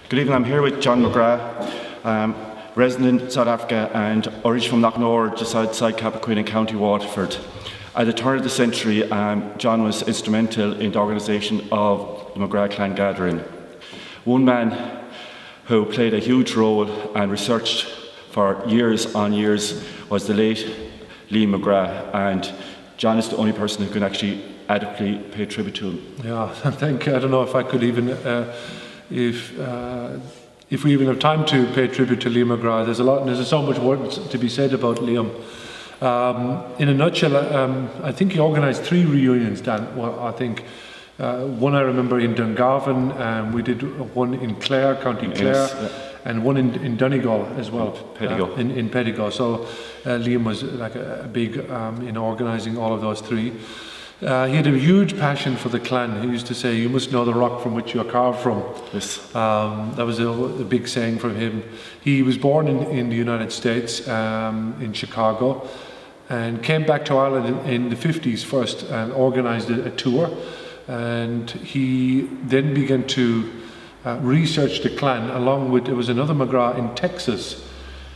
Good evening, I'm here with John McGrath, resident in South Africa and originally from Knocknore, just outside Cappoquin in County Waterford. At the turn of the century, John was instrumental in the organisation of the McGrath clan gathering. One man who played a huge role and researched for years on years was the late Liam McGrath, and John is the only person who can actually adequately pay tribute to him. Yeah, I don't know if I could even, if we even have time to pay tribute to Liam McGrath. There's so much words to be said about Liam. In a nutshell, I think he organised 3 reunions, Dan. Well, I think one I remember in Dungarvan, we did one in Clare, County Clare, yes, yeah, and one in Donegal as well, Pedigo. In Pedigo. So Liam was like a big in organising all of those 3. He had a huge passion for the clan. He used to say, "You must know the rock from which you are carved from." Yes. That was a big saying from him. He was born in the United States, in Chicago, and came back to Ireland in the 50s first and organised a tour. And he then began to research the clan along with, there was another McGrath in Texas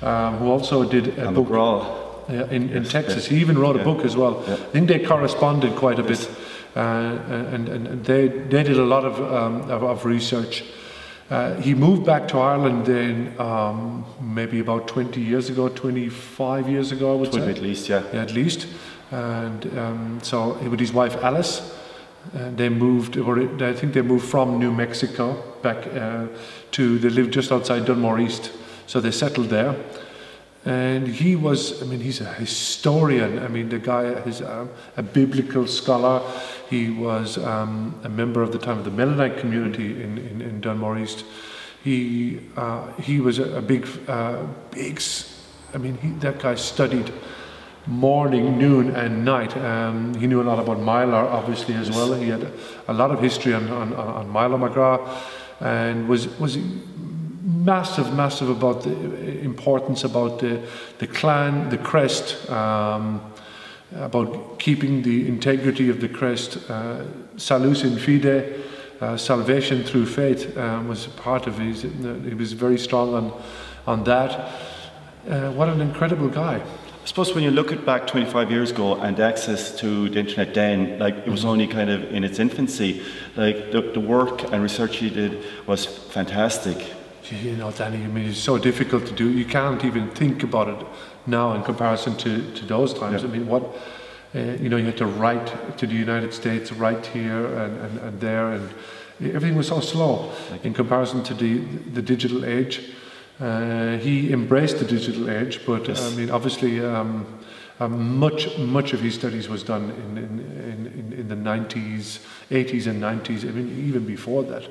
who also did a book. McGrath. In Yes, Texas. yes. He even wrote a book as well. Yeah. I think they corresponded quite a Yes. bit, and they did a lot of research. He moved back to Ireland then maybe about 20 years ago, 25 years ago, I would say. At least, yeah. Yeah, at least. And so with his wife Alice, they moved, I think they moved from New Mexico back they lived just outside Dunmore East, so they settled there. And he was, I mean, he's a historian. I mean, the guy is a biblical scholar. He was a member of the time of the Mennonite community in Dunmore East. He was a big, I mean, that guy studied morning, noon and night. He knew a lot about Myler, obviously, as well. He had a lot of history on Myler McGrath, and was massive about the importance about the clan, the crest, about keeping the integrity of the crest. Salus in fide, salvation through faith, was part of his. He was very strong on that. What an incredible guy. I suppose when you look at back 25 years ago and access to the internet then, like it was only kind of in its infancy, like the work and research he did was fantastic. You know, Danny, I mean, it's so difficult to do. You can't even think about it now in comparison to those times. Yeah. I mean, you know, you had to write to the United States, write here and there, and everything was so slow in comparison to the digital age. He embraced the digital age, but yes, I mean, obviously, much of his studies was done in the 90s, 80s and 90s. I mean, even before that.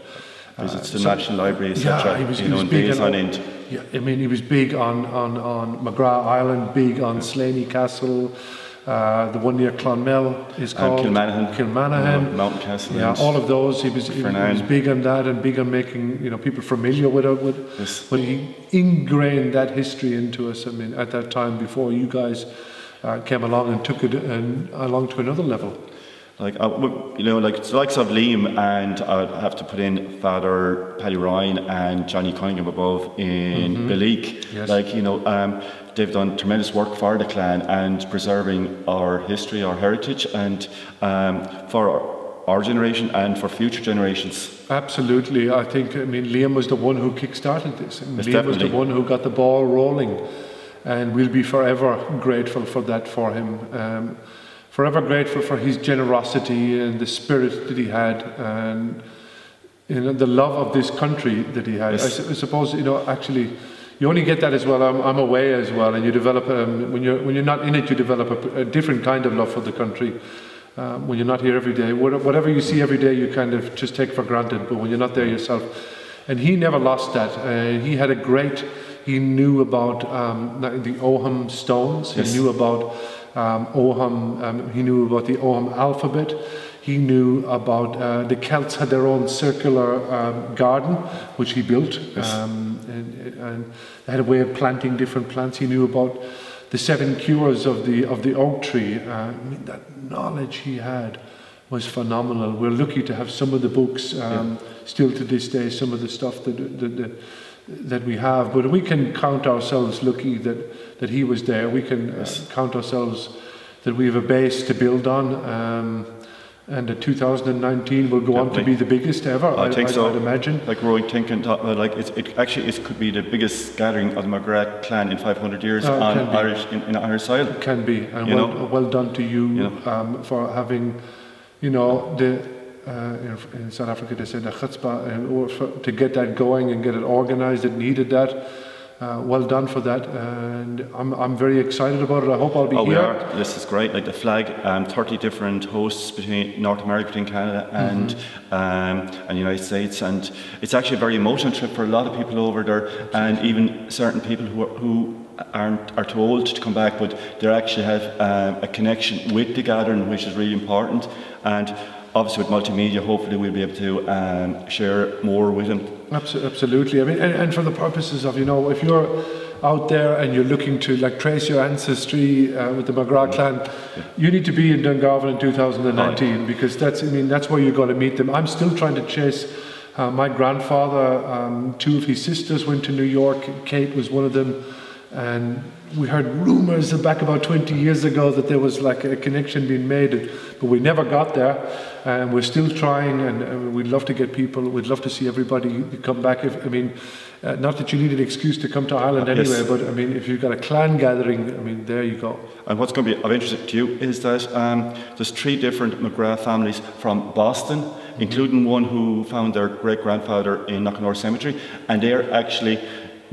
Visits the National Library, etc. Yeah, he was big big on end. Yeah, I mean, he was big on McGrath Island, big on Slaney Castle, the one near Clonmel is called Kilmanahan. Mountain Castle. Yeah, all of those. He was big on that and big on making people familiar with it. Yes. But he ingrained that history into us. I mean, at that time before you guys came along and took it along to another level. Like, you know, like the likes of Liam, and I'd have to put in Father Paddy Ryan and Johnny Cunningham above in Belique. Yes. Like, you know, they've done tremendous work for the clan and preserving our history, our heritage, and for our generation and for future generations. Absolutely. I mean, Liam was the one who kick-started this. And yes, Liam definitely was the one who got the ball rolling. And we'll be forever grateful for that for him. Forever grateful for his generosity and the spirit that he had, and the love of this country that he had. Yes. I suppose, actually, you only get that as well. I'm away as well, and you develop when you're not in it, you develop a different kind of love for the country. When you're not here every day, whatever you see every day, you kind of just take for granted. But when you're not there yourself, and he never lost that. He had he knew about the Ogham stones. Yes. He knew about Ogham, he knew about the Ogham alphabet. He knew about the Celts had their own circular garden, which he built, yes, and they had a way of planting different plants. He knew about the 7 cures of the oak tree. I mean, that knowledge he had was phenomenal. We're lucky to have some of the books still to this day, some of the stuff that we have. But we can count ourselves lucky that he was there. We can count ourselves that we have a base to build on. And the 2019 will go on to be the biggest ever. I think so. I'd imagine. Like growing thinking, like it could be the biggest gathering of the McGrath clan in 500 years on Irish in Irish soil. It can be, and well done to you, for having, in South Africa they said the chutzpah, to get that going and get it organised. It needed that. Well done for that, and I'm very excited about it. I hope I'll be here. We are. This is great. Like the flag, 30 different hosts between North America, between Canada and the United States, and it's actually a very emotional trip for a lot of people over there, and even certain people who are too old to come back, but they actually have a connection with the gathering, which is really important. And obviously with multimedia, hopefully we'll be able to share more with them. Absolutely. I mean, and for the purposes of, if you're out there and you're looking to trace your ancestry with the McGrath clan, you need to be in Dungarvan in 2019 because that's where you're going to meet them. I'm still trying to chase my grandfather. Two of his sisters went to New York. Kate was one of them, and we heard rumours back about 20 years ago that there was a connection being made, but we never got there. And we're still trying, and we'd love to get people. We'd love to see everybody come back. Not that you need an excuse to come to Ireland anyway, but if you've got a clan gathering, there you go. And what's going to be of interest to you is that there's 3 different McGrath families from Boston, including one who found their great-grandfather in Knocknor Cemetery, and they're actually.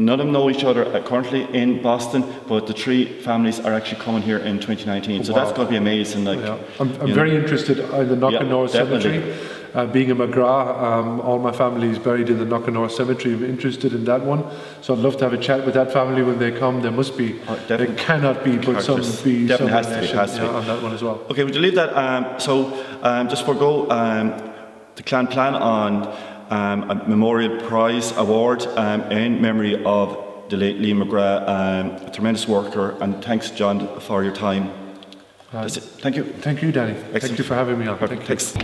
None of them know each other currently in Boston, but the 3 families are actually coming here in 2019. So that's going to be amazing. I'm very interested in the Knocknor Cemetery. Being a McGrath, all my family is buried in the Knocknor Cemetery. I'm interested in that one. So I'd love to have a chat with that family when they come. There must be, there cannot be, but some be some relation on that one as well. Okay, would you leave that? Just forego the clan plan on a memorial prize award in memory of the late Liam McGrath, a tremendous worker, and thanks, John, for your time. That's it. Thank you. Thank you, Danny. Excellent. Thank you for having me on. Thanks.